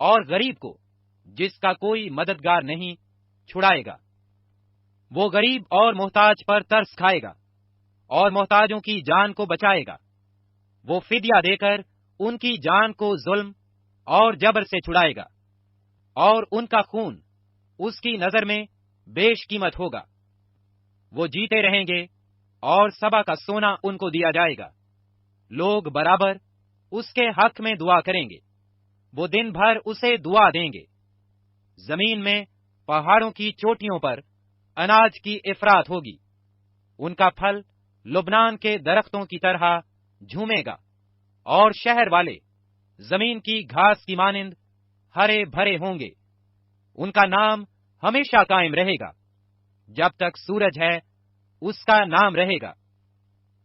اور غریب کو جس کا کوئی مددگار نہیں چھڑائے گا۔ وہ غریب اور محتاج پر ترس کھائے گا اور محتاجوں کی جان کو بچائے گا۔ وہ فدیہ دے کر ان کی جان کو ظلم اور جبر سے چھڑائے گا، اور ان کا خون اس کی نظر میں بیش قیمت ہوگا۔ وہ جیتے رہیں گے اور سبا کا سونا ان کو دیا جائے گا۔ لوگ برابر اس کے حق میں دعا کریں گے، وہ دن بھر اسے دعا دیں گے۔ زمین میں پہاڑوں کی چوٹیوں پر اناج کی افراط ہوگی، ان کا پھل لبنان کے درختوں کی طرح جھومے گا، اور شہر والے زمین کی گھاس کی مانند ہرے بھرے ہوں گے۔ ان کا نام ہمیشہ قائم رہے گا، جب تک سورج ہے اس کا نام رہے گا۔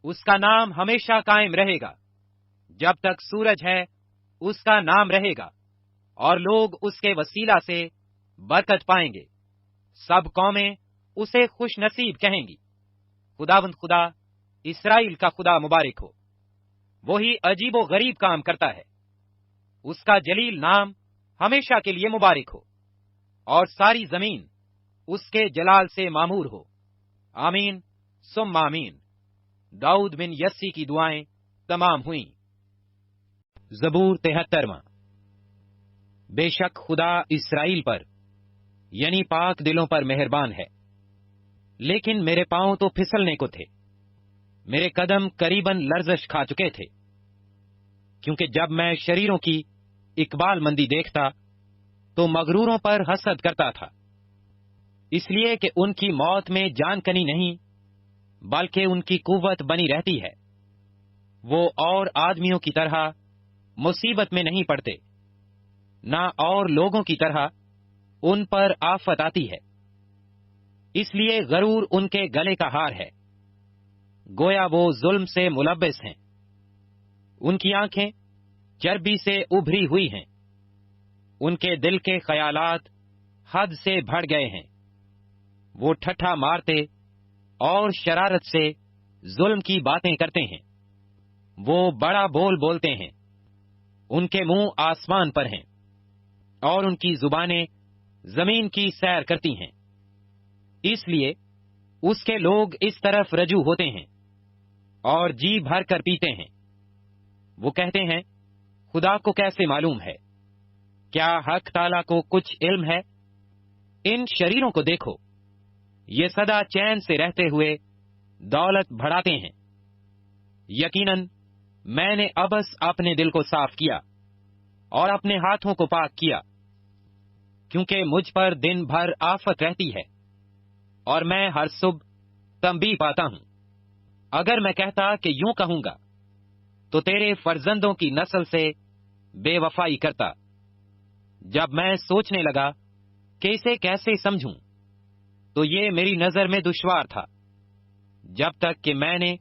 اس کا نام ہمیشہ قائم رہے گا، جب تک سورج ہے اس کا نام رہے گا، اور لوگ اس کے وسیلہ سے برکت پائیں گے۔ سب قومیں اسے خوش نصیب کہیں گی۔ خداوند خدا اسرائیل کا خدا مبارک ہو، وہی عجیب و غریب کام کرتا ہے۔ اس کا جلیل نام ہمیشہ کے لیے مبارک ہو، اور ساری زمین اس کے جلال سے معمور ہو۔ آمین ثم آمین۔ داؤد بن یسی کی دعائیں تمام ہوئیں۔ زبور 73۔ بے شک خدا اسرائیل پر یعنی پاک دلوں پر مہربان ہے، لیکن میرے پاؤں تو پھسلنے کو تھے، میرے قدم قریباً لرزش کھا چکے تھے، کیونکہ جب میں شریروں کی اقبال مندی دیکھتا تو مغروروں پر حسد کرتا تھا، اس لیے کہ ان کی موت میں جان کنی نہیں، بلکہ ان کی قوت بنی رہتی ہے۔ وہ اور آدمیوں کی طرح مصیبت میں نہیں پڑتے، نہ اور لوگوں کی طرح ان پر آفت آتی ہے۔ اس لیے غرور ان کے گلے کا ہار ہے، گویا وہ ظلم سے ملبس ہیں۔ ان کی آنکھیں چربی سے ابھری ہوئی ہیں، ان کے دل کے خیالات حد سے بڑھ گئے ہیں۔ وہ ٹھٹھا مارتے اور شرارت سے ظلم کی باتیں کرتے ہیں۔ وہ بڑا بول بولتے ہیں، ان کے منہ آسمان پر ہیں، اور ان کی زبانیں زمین کی سیر کرتی ہیں۔ اس لیے اس کے لوگ اس طرف رجوع ہوتے ہیں اور جی بھر کر پیتے ہیں۔ وہ کہتے ہیں، خدا کو کیسے معلوم ہے؟ کیا حق تعالیٰ کو کچھ علم ہے؟ ان شریروں کو دیکھو، یہ سدا چین سے رہتے ہوئے دولت بڑھاتے ہیں۔ یقیناً میں نے ابس اپنے دل کو صاف کیا اور اپنے ہاتھوں کو پاک کیا، کیونکہ مجھ پر دن بھر آفت رہتی ہے اور میں ہر صبح تنبیہ پاتا ہوں۔ اگر میں کہتا کہ یوں کہوں گا تو تیرے فرزندوں کی نسل سے بے وفائی کرتا۔ جب میں سوچنے لگا کہ اسے کیسے سمجھوں تو یہ میری نظر میں دشوار تھا، جب تک کہ میں نے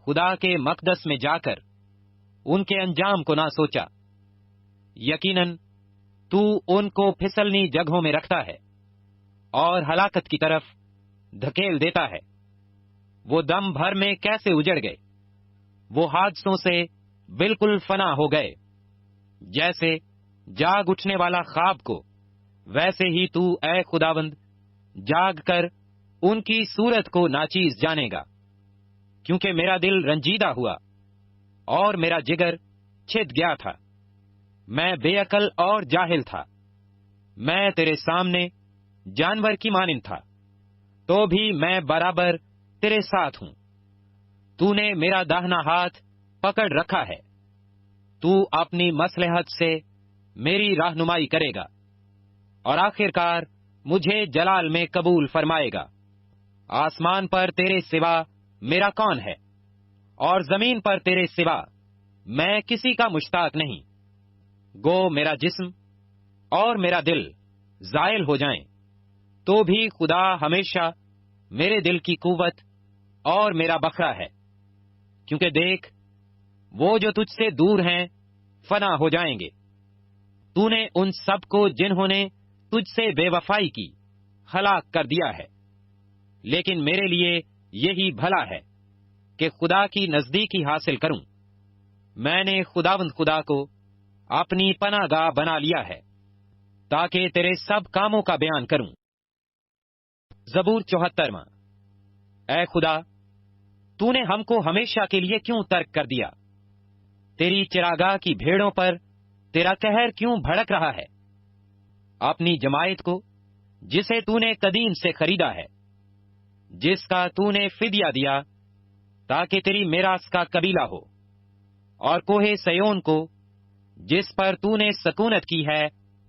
خدا کے مقدس میں جا کر ان کے انجام کو نہ سوچا۔ یقیناً تو ان کو پھسلنی جگہوں میں رکھتا ہے اور ہلاکت کی طرف دھکیل دیتا ہے۔ وہ دم بھر میں کیسے اجڑ گئے، وہ حادثوں سے بالکل فنا ہو گئے۔ جیسے جاگ اٹھنے والا خواب کو، ویسے ہی تو اے خداوند جاگ کر ان کی صورت کو ناچیز جانے گا، کیونکہ میرا دل رنجیدہ ہوا اور میرا جگر چھد گیا تھا۔ میں بے عقل اور جاہل تھا، میں تیرے سامنے جانور کی مانند تھا، تو بھی میں برابر تیرے ساتھ ہوں۔ تو نے میرا داہنا ہاتھ پکڑ رکھا ہے، تو اپنی مصلحت سے میری رہنمائی کرے گا، اور آخرکار مجھے جلال میں قبول فرمائے گا۔ آسمان پر تیرے سوا میرا کون ہے، اور زمین پر تیرے سوا میں کسی کا مشتاق نہیں۔ گو میرا جسم اور میرا دل زائل ہو جائیں، تو بھی خدا ہمیشہ میرے دل کی قوت اور میرا بکھرا ہے۔ کیونکہ دیکھ، وہ جو تجھ سے دور ہیں فنا ہو جائیں گے۔ تو نے ان سب کو جنہوں نے تجھ سے بے وفائی کی ہلاک کر دیا ہے، لیکن میرے لیے یہی بھلا ہے کہ خدا کی نزدیکی حاصل کروں۔ میں نے خداوند خدا کو اپنی پناہ گاہ بنا لیا ہے۔ تاکہ تیرے سب کاموں کا بیان کروں۔ زبور 74۔ اے خدا، تو نے ہم کو ہمیشہ کے لیے کیوں ترک کر دیا؟ تیری چراگاہ کی بھیڑوں پر تیرا قہر کیوں بھڑک رہا ہے؟ اپنی جماعت کو جسے تو نے قدیم سے خریدا ہے، جس کا تو نے فدیہ دیا تاکہ تیری میراث کا قبیلہ ہو، اور کوہ سیون کو جس پر تو نے سکونت کی ہے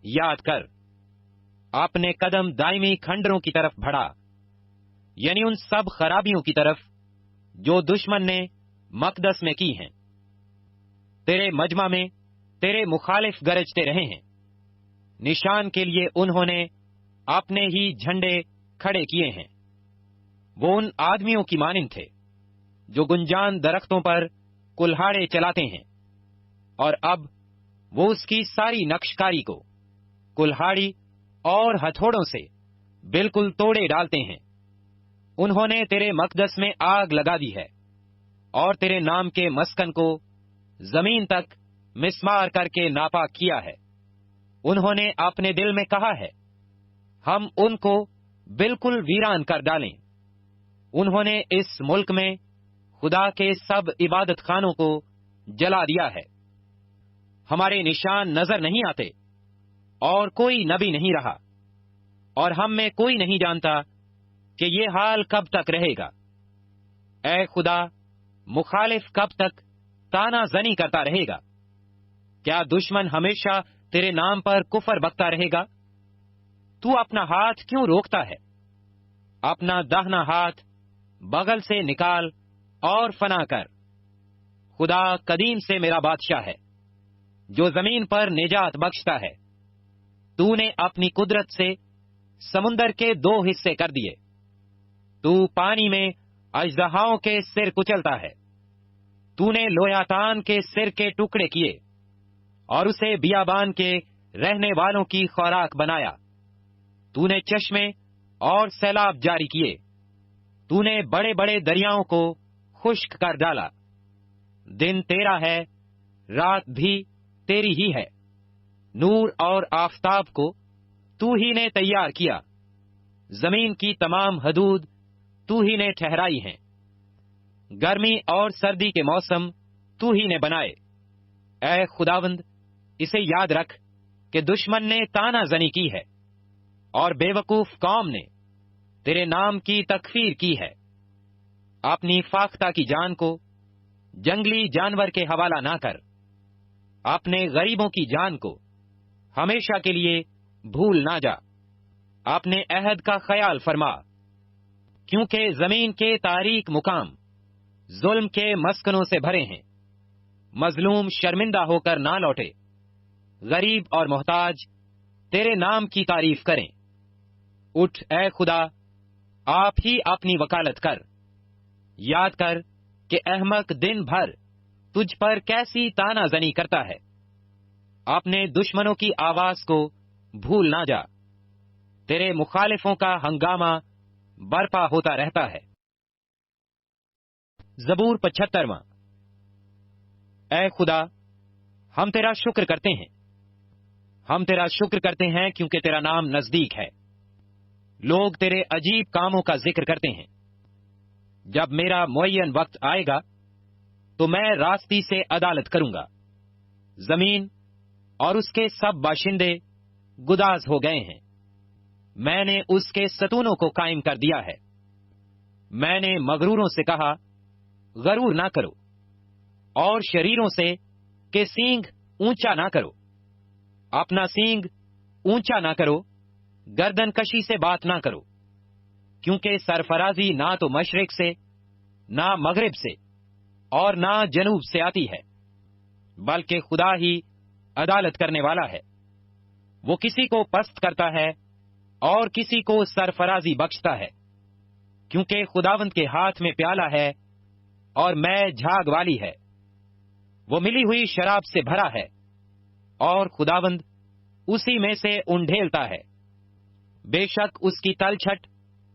یاد کر۔ اپنے قدم دائمی کھنڈروں کی طرف بڑھا، یعنی ان سب خرابیوں کی طرف جو دشمن نے مقدس میں کی ہیں۔ تیرے مجمع میں تیرے مخالف گرجتے رہے ہیں، نشان کے لیے انہوں نے اپنے ہی جھنڈے کھڑے کیے ہیں۔ وہ ان آدمیوں کی مانند تھے جو گنجان درختوں پر کلہاڑے چلاتے ہیں، اور اب وہ اس کی ساری نقشکاری کو کلہاڑی اور ہتھوڑوں سے بالکل توڑے ڈالتے ہیں۔ انہوں نے تیرے مقدس میں آگ لگا دی ہے، اور تیرے نام کے مسکن کو زمین تک مسمار کر کے ناپاک کیا ہے۔ انہوں نے اپنے دل میں کہا ہے، ہم ان کو بالکل ویران کر ڈالیں۔ انہوں نے اس ملک میں خدا کے سب عبادت خانوں کو جلا دیا ہے۔ ہمارے نشان نظر نہیں آتے، اور کوئی نبی نہیں رہا، اور ہم میں کوئی نہیں جانتا کہ یہ حال کب تک رہے گا۔ اے خدا، مخالف کب تک تانا زنی کرتا رہے گا؟ کیا دشمن ہمیشہ تیرے نام پر کفر بکتا رہے گا؟ تو اپنا ہاتھ کیوں روکتا ہے؟ اپنا داہنا ہاتھ بغل سے نکال اور فنا کر۔ خدا قدیم سے میرا بادشاہ ہے، جو زمین پر نجات بخشتا ہے۔ تو نے اپنی قدرت سے سمندر کے 2 حصے کر دیے۔ تو پانی میں اژدہاؤں کے سر کچلتا ہے۔ تو نے لویاتان کے سر کے ٹکڑے کیے، اور اسے بیابان کے رہنے والوں کی خوراک بنایا۔ تو نے چشمے اور سیلاب جاری کیے۔ تو نے بڑے بڑے دریاؤں کو خشک کر ڈالا۔ دن تیرا ہے، رات بھی تیری ہی ہے۔ نور اور آفتاب کو تو ہی نے تیار کیا۔ زمین کی تمام حدود تو ہی نے ٹھہرائی ہیں۔ گرمی اور سردی کے موسم تو ہی نے بنائے۔ اے خداوند، اسے یاد رکھ کہ دشمن نے تانا زنی کی ہے، اور بے وقوف قوم نے تیرے نام کی تکفیر کی ہے۔ اپنی فاختہ کی جان کو جنگلی جانور کے حوالہ نہ کر۔ اپنے غریبوں کی جان کو ہمیشہ کے لیے بھول نہ جا۔ اپنے عہد کا خیال فرما، کیونکہ زمین کے تاریک مقام ظلم کے مسکنوں سے بھرے ہیں۔ مظلوم شرمندہ ہو کر نہ لوٹے، غریب اور محتاج تیرے نام کی تعریف کریں۔ اٹھ اے خدا، آپ ہی اپنی وکالت کر۔ یاد کر کہ احمق دن بھر تجھ پر کیسی تانا زنی کرتا ہے۔ اپنے دشمنوں کی آواز کو بھول نہ جا۔ تیرے مخالفوں کا ہنگامہ برپا ہوتا رہتا ہے۔ زبور 75۔ اے خدا، ہم تیرا شکر کرتے ہیں۔ ہم تیرا شکر کرتے ہیں کیونکہ تیرا نام نزدیک ہے۔ لوگ تیرے عجیب کاموں کا ذکر کرتے ہیں۔ جب میرا معین وقت آئے گا تو میں راستی سے عدالت کروں گا۔ زمین اور اس کے سب باشندے گداز ہو گئے ہیں۔ میں نے اس کے ستونوں کو قائم کر دیا ہے۔ میں نے مغروروں سے کہا، غرور نہ کرو، اور شریروں سے کہ سینگ اونچا نہ کرو۔ اپنا سینگ اونچا نہ کرو، گردن کشی سے بات نہ کرو، کیونکہ سرفرازی نہ تو مشرق سے، نہ مغرب سے، اور نہ جنوب سے آتی ہے، بلکہ خدا ہی عدالت کرنے والا ہے۔ وہ کسی کو پست کرتا ہے اور کسی کو سرفرازی بخشتا ہے، کیونکہ خداوند کے ہاتھ میں پیالہ ہے اور میں جھاگ والی ہے۔ وہ ملی ہوئی شراب سے بھرا ہے، اور خداوند اسی میں سے انڈھیلتا ہے۔ بے شک اس کی تلچھٹ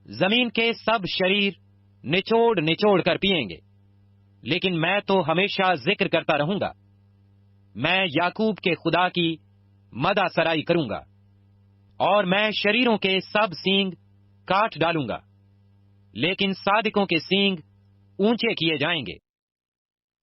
زمین کے سب شریر نچوڑ نچوڑ کر پیئیں گے، لیکن میں تو ہمیشہ ذکر کرتا رہوں گا۔ میں یعقوب کے خدا کی مدح سرائی کروں گا۔ اور میں شریروں کے سب سینگ کاٹ ڈالوں گا، لیکن صادقوں کے سینگ اونچے کیے جائیں گے۔